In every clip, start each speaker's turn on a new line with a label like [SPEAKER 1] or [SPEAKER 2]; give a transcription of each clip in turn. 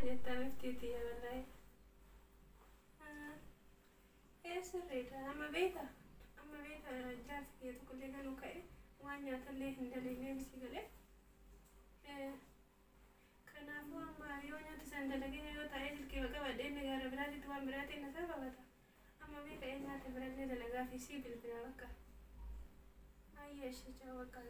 [SPEAKER 1] jetta miftiiti ya wallahi. Sirriidha amma beekta jaarsi kee tokkollee ganuu ka'e waan nyaatallee hin dalagnee misi galee. Kanaafuu amma yoo nyaata san dalagee yoo ta'e silkee qabadhee inni gara biraatitti waan biraatiin na sababata. Amma beeka nyaata birallee dalagaa fi sii bilbila bakka. Ayyee ishee bakka.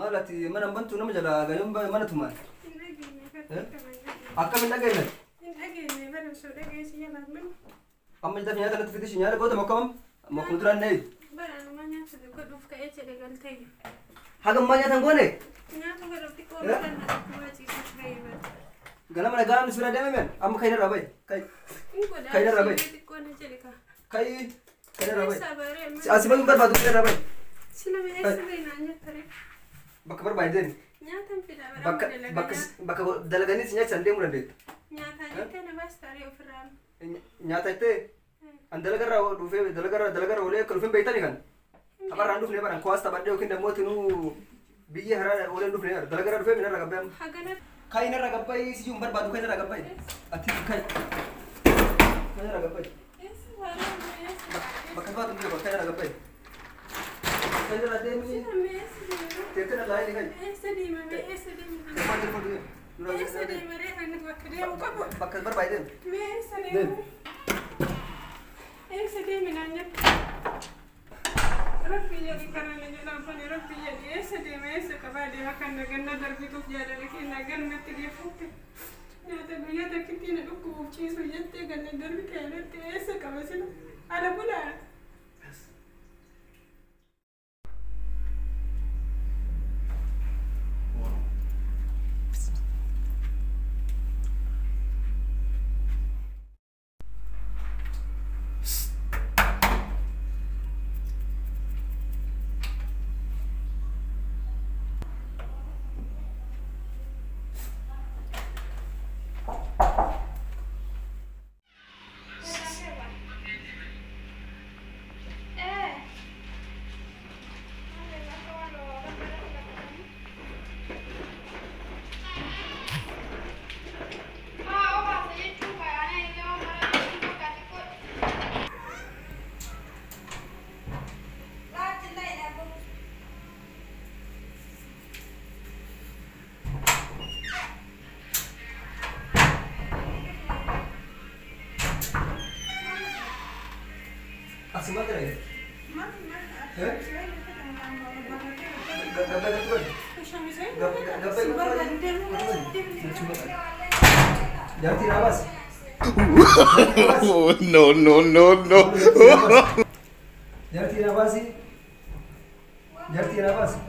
[SPEAKER 2] Malati mana bantu nama jala gayung mana tuh man? Akka minta gayung? Amma kita punya tanah tuh sinyal, kau tuh mau kamu mau kunturan nih? Hagam banyak tangguh nih? Galam mana galam surat dia men? Amma kaya rabai, kaya rabai, kaya rabai. Asibang berbatu kaya rabai. Bakka barbaadeen bakka dalaganii si nyaachisaan deemuu dandeetta. Nyaata jettee an dalagarraa dhufee dalagarraa olee akka dhufeen beektanii kan tapharraan dhufnee baran kuwaas taphadhee yookiin immoo tinuu biyya haraa oleen dhufnee dalagarraa dhufee minarra gabbaa'e. Kan inarra gabbaa'e si jiruun barbaadu kan inarra gabbaa'e. Ati kan inarra gabbaa'e. Bakka baatu biyya bakka inarra gabbaa'e. Kan inarra deemee. Teessuma laayee ni kan. Bakka barbaadeen. Asing banget ya?
[SPEAKER 3] No.
[SPEAKER 2] Jarti apa sih? Jarti apa sih?